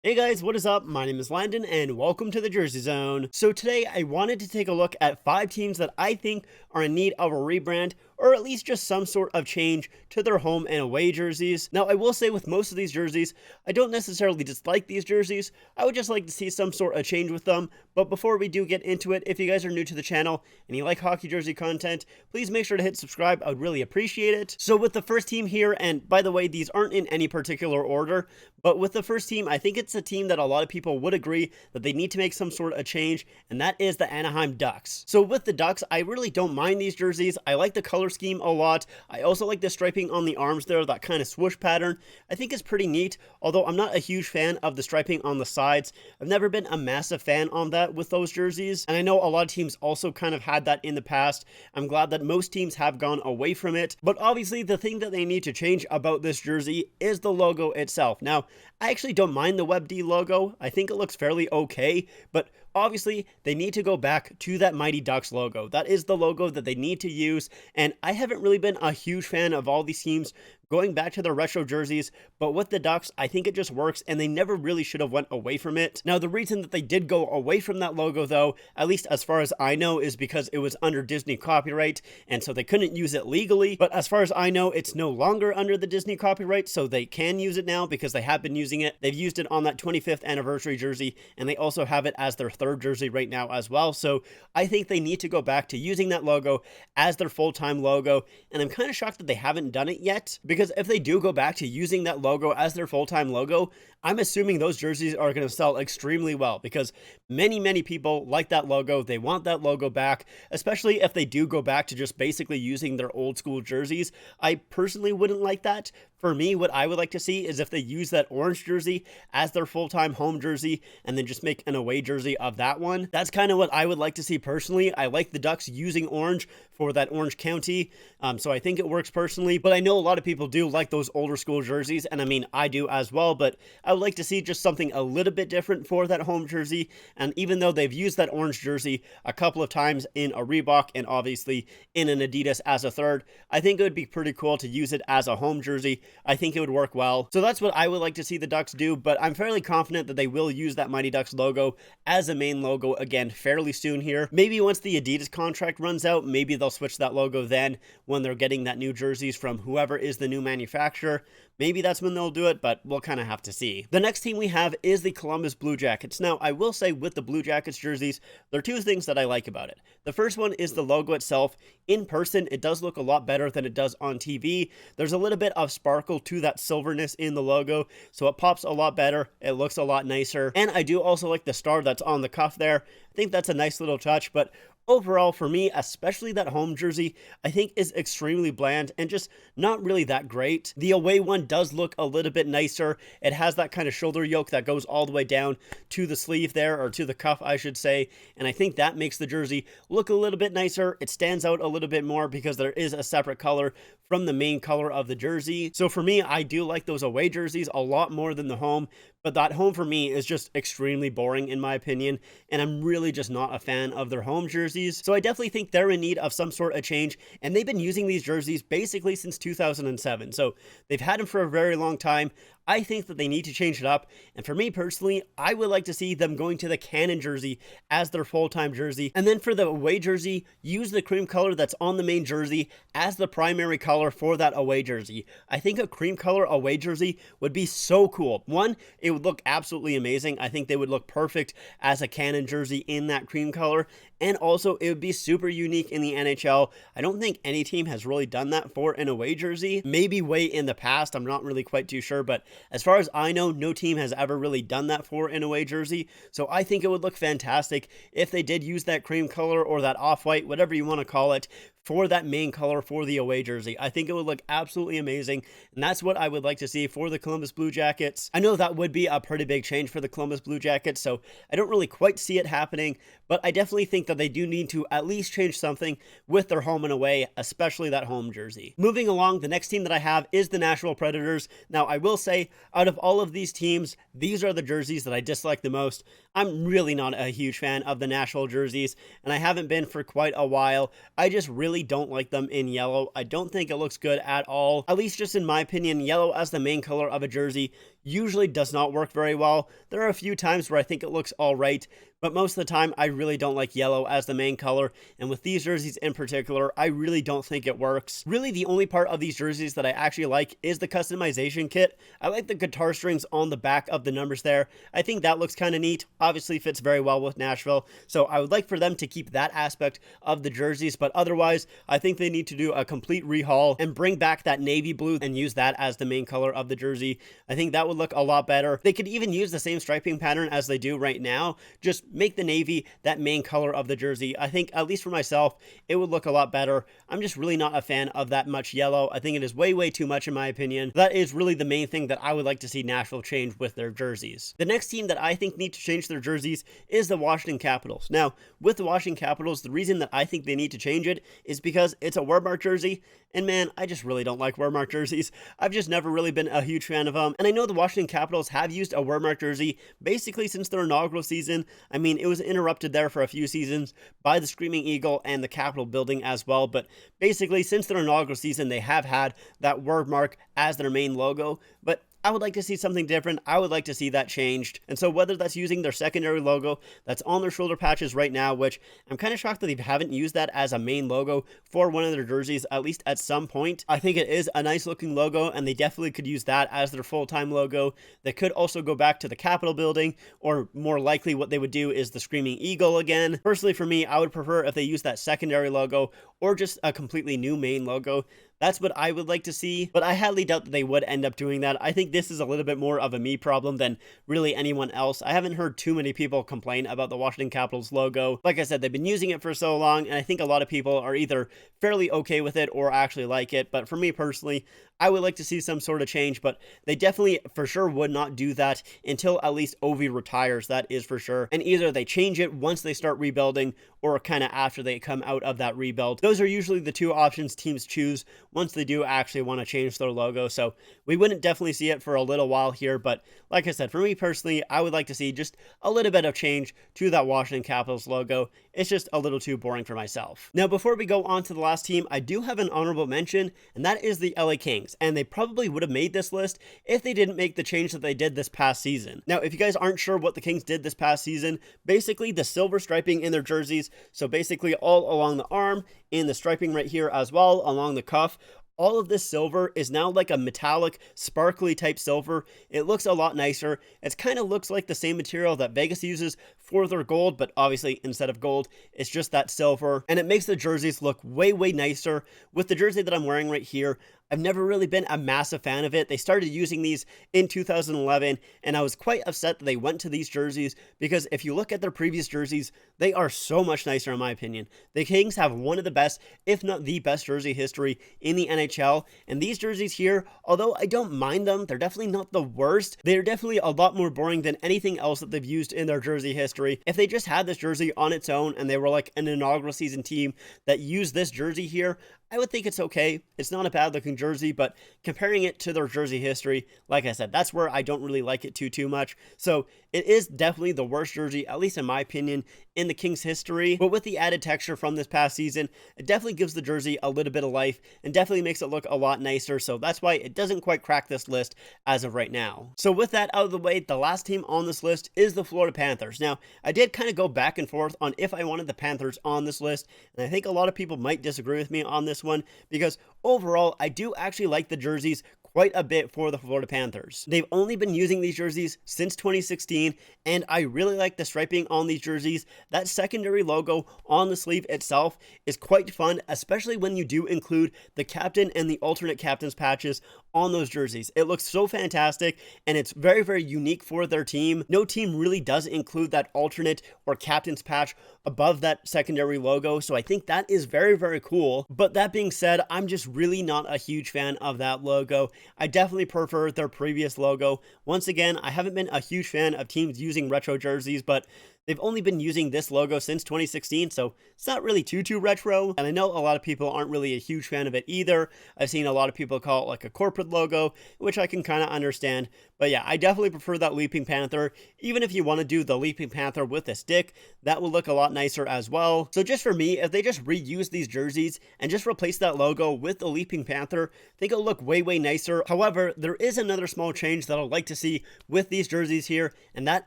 Hey guys, what is up? My name is Landon and welcome to the Jersey Zone. So today I wanted to take a look at 5 teams that I think are in need of a rebrand or at least just some sort of change to their home and away jerseys. Now I will say with most of these jerseys, I don't necessarily dislike these jerseys. I would just like to see some sort of change with them. But before we do get into it, if you guys are new to the channel and you like hockey jersey content, please make sure to hit subscribe. I would really appreciate it. So with the first team here, and by the way, these aren't in any particular order, but with the first team, I think it's a team that a lot of people would agree that they need to make some sort of change, and that is the Anaheim Ducks. So with the Ducks, I really don't mind these jerseys. I like the color scheme a lot. I also like the striping on the arms there, that kind of swoosh pattern. I think it's pretty neat, although I'm not a huge fan of the striping on the sides. I've never been a massive fan on that with those jerseys, and I know a lot of teams also kind of had that in the past. I'm glad that most teams have gone away from it, but obviously the thing that they need to change about this jersey is the logo itself. Now, I actually don't mind the WebD logo. I think it looks fairly okay, but obviously they need to go back to that Mighty Ducks logo. That is the logo that they need to use, and I haven't really been a huge fan of all these teams going back to their retro jerseys, but with the Ducks, I think it just works, and they never really should have went away from it. Now, the reason that they did go away from that logo, though, at least as far as I know, is because it was under Disney copyright, and so they couldn't use it legally. But as far as I know, it's no longer under the Disney copyright, so they can use it now because they have been using it. They've used it on that 25th anniversary jersey, and they also have it as their third jersey right now as well. So I think they need to go back to using that logo as their full-time logo, and I'm kind of shocked that they haven't done it yet, because if they do go back to using that logo as their full-time logo, I'm assuming those jerseys are going to sell extremely well, because many people like that logo. They want that logo back, especially if they do go back to just basically using their old school jerseys. I personally wouldn't like that. For me, what I would like to see is if they use that orange jersey as their full-time home jersey and then just make an away jersey of that one. That's kind of what I would like to see personally. I like the Ducks using orange for that Orange County, so I think it works personally, but I know a lot of people do like those older school jerseys, and I mean, I do as well, but I would like to see just something a little bit different for that home jersey. And even though they've used that orange jersey a couple of times in a Reebok and obviously in an Adidas as a third, I think it would be pretty cool to use it as a home jersey. I think it would work well. So that's what I would like to see the Ducks do, but I'm fairly confident that they will use that Mighty Ducks logo as a main logo again fairly soon here. Maybe once the Adidas contract runs out, maybe they'll switch that logo then when they're getting that new jerseys from whoever is the new manufacturer. Maybe that's when they'll do it, but we'll kind of have to see. The next team we have is the Columbus Blue Jackets. Now, I will say with the Blue Jackets jerseys, there are two things that I like about it. The first one is the logo itself. In person, it does look a lot better than it does on TV. There's a little bit of sparkle to that silverness in the logo, so it pops a lot better. It looks a lot nicer. And I do also like the star that's on the cuff there. I think that's a nice little touch, but overall, for me, especially that home jersey, I think is extremely bland and just not really that great. The away one does look a little bit nicer. It has that kind of shoulder yoke that goes all the way down to the sleeve there, or to the cuff, I should say, and I think that makes the jersey look a little bit nicer. It stands out a little bit more because there is a separate color from the main color of the jersey. So for me, I do like those away jerseys a lot more than the home, but that home for me is just extremely boring in my opinion, and I'm really just not a fan of their home jerseys. So I definitely think they're in need of some sort of change, and they've been using these jerseys basically since 2007, so they've had them for a very long time. I think that they need to change it up, and for me personally, I would like to see them going to the Cannon jersey as their full-time jersey, and then for the away jersey, use the cream color that's on the main jersey as the primary color for that away jersey. I think a cream color away jersey would be so cool. One, it would look absolutely amazing. I think they would look perfect as a Cannon jersey in that cream color, and also it would be super unique in the NHL. I don't think any team has really done that for an away jersey. Maybe way in the past, I'm not really quite too sure, but as far as I know, no team has ever really done that for an away jersey, so I think it would look fantastic if they did use that cream color or that off-white, whatever you want to call it, for that main color for the away jersey. I think it would look absolutely amazing, and that's what I would like to see for the Columbus Blue Jackets. I know that would be a pretty big change for the Columbus Blue Jackets, so I don't really quite see it happening, but I definitely think that they do need to at least change something with their home and away, especially that home jersey. Moving along, the next team that I have is the Nashville Predators. Now, I will say, out of all of these teams, these are the jerseys that I dislike the most. I'm really not a huge fan of the Nashville jerseys, and I haven't been for quite a while. I just really don't like them in yellow. I don't think it looks good at all. At least just in my opinion, yellow as the main color of a jersey usually does not work very well. There are a few times where I think it looks all right, but most of the time I really don't like yellow as the main color, and with these jerseys in particular, I really don't think it works. Really, the only part of these jerseys that I actually like is the customization kit. I like the guitar strings on the back of the numbers there. I think that looks kind of neat. Obviously fits very well with Nashville, so I would like for them to keep that aspect of the jerseys, but otherwise, I think they need to do a complete rehaul and bring back that navy blue and use that as the main color of the jersey. I think that would look a lot better. They could even use the same striping pattern as they do right now, just make the navy that main color of the jersey. I think, at least for myself, it would look a lot better. I'm just really not a fan of that much yellow. I think it is way too much in my opinion. That is really the main thing that I would like to see Nashville change with their jerseys. The next team that I think need to change their jerseys is the Washington Capitals. Now, with the Washington Capitals, the reason that I think they need to change it is because it's a word mark jersey, and man, I just really don't like word mark jerseys. I've just never really been a huge fan of them, and I know the Washington Capitals have used a word mark jersey basically since their inaugural season. I mean, it was interrupted there for a few seasons by the Screaming Eagle and the Capitol building as well, but basically since their inaugural season, they have had that word mark as their main logo, but I would like to see something different. I would like to see that changed. And so whether that's using their secondary logo that's on their shoulder patches right now, which I'm kind of shocked that they haven't used that as a main logo for one of their jerseys, at least at some point. I think it is a nice looking logo, and they definitely could use that as their full-time logo. They could also go back to the Capitol building, or more likely what they would do is the Screaming Eagle again. Personally, for me, I would prefer if they use that secondary logo or just a completely new main logo. That's what I would like to see, but I highly doubt that they would end up doing that. I think this is a little bit more of a me problem than really anyone else. I haven't heard too many people complain about the Washington Capitals logo. Like I said, they've been using it for so long, and I think a lot of people are either fairly okay with it or actually like it. But for me personally, I would like to see some sort of change, but they definitely for sure would not do that until at least Ovi retires, that is for sure. And either they change it once they start rebuilding or kind of after they come out of that rebuild. Those are usually the two options teams choose once they do actually want to change their logo. So we wouldn't definitely see it for a little while here, but like I said, for me personally, I would like to see just a little bit of change to that Washington Capitals logo. It's just a little too boring for myself. Now, before we go on to the last team, I do have an honorable mention, and that is the LA Kings. And they probably would have made this list if they didn't make the change that they did this past season. Now, if you guys aren't sure what the Kings did this past season, basically the silver striping in their jerseys, so basically all along the arm, in the striping right here as well, along the cuff, all of this silver is now like a metallic, sparkly type silver. It looks a lot nicer. It kind of looks like the same material that Vegas uses for their gold, but obviously instead of gold, it's just that silver. And it makes the jerseys look way nicer. With the jersey that I'm wearing right here, I've never really been a massive fan of it. They started using these in 2011, and I was quite upset that they went to these jerseys because if you look at their previous jerseys, they are so much nicer in my opinion. The Kings have one of the best, if not the best jersey history in the NHL, and these jerseys here, although I don't mind them, they're definitely not the worst. They're definitely a lot more boring than anything else that they've used in their jersey history. If they just had this jersey on its own and they were like an inaugural season team that used this jersey here, I would think it's okay. It's not a bad looking jersey, but comparing it to their jersey history, like I said, that's where I don't really like it too much. So it is definitely the worst jersey, at least in my opinion, in the Kings history. But with the added texture from this past season, it definitely gives the jersey a little bit of life and definitely makes it look a lot nicer. So that's why it doesn't quite crack this list as of right now. So with that out of the way, the last team on this list is the Florida Panthers. Now, I did kind of go back and forth on if I wanted the Panthers on this list, and I think a lot of people might disagree with me on this one because overall, I do actually like the jerseys quite a bit for the Florida Panthers. They've only been using these jerseys since 2016, and I really like the striping on these jerseys. That secondary logo on the sleeve itself is quite fun, especially when you do include the captain and the alternate captain's patches on those jerseys. It looks so fantastic, and it's very unique for their team. No team really does include that alternate or captain's patch above that secondary logo, so I think that is very cool. But that being said, I'm just really not a huge fan of that logo. I definitely prefer their previous logo. Once again, I haven't been a huge fan of teams using retro jerseys, but they've only been using this logo since 2016, so it's not really too retro. And I know a lot of people aren't really a huge fan of it either. I've seen a lot of people call it like a corporate logo, which I can kind of understand. But yeah, I definitely prefer that Leaping Panther. Even if you want to do the Leaping Panther with a stick, that will look a lot nicer as well. So just for me, if they just reuse these jerseys and just replace that logo with the Leaping Panther, I think it'll look way nicer. However, there is another small change that I'd like to see with these jerseys here, and that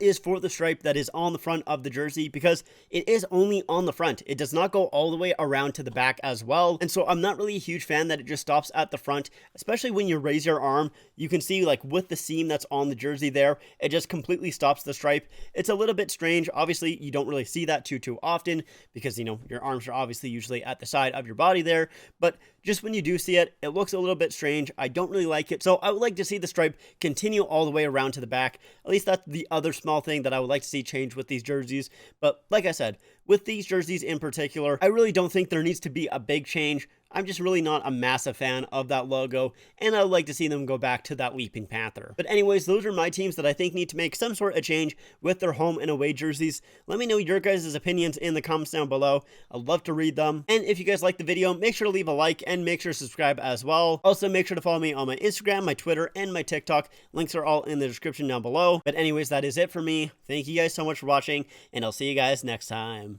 is for the stripe that is on the front of the jersey, because it is only on the front. It does not go all the way around to the back as well. And so I'm not really a huge fan that it just stops at the front, especially when you raise your arm. You can see like with the seam that's on the jersey there, it just completely stops the stripe. It's a little bit strange. Obviously, you don't really see that too often because, you know, your arms are obviously usually at the side of your body there. But just when you do see it, it looks a little bit strange. I don't really like it. So I would like to see the stripe continue all the way around to the back. At least that's the other small thing that I would like to see change with these jerseys. But like I said, with these jerseys in particular, I really don't think there needs to be a big change. I'm just really not a massive fan of that logo, and I would like to see them go back to that Leaping Panther. But anyways, those are my teams that I think need to make some sort of change with their home and away jerseys. Let me know your guys' opinions in the comments down below. I'd love to read them. And if you guys like the video, make sure to leave a like and make sure to subscribe as well. Also, make sure to follow me on my Instagram, my Twitter, and my TikTok. Links are all in the description down below. But anyways, that is it for me. Thank you guys so much for watching, and I'll see you guys next time.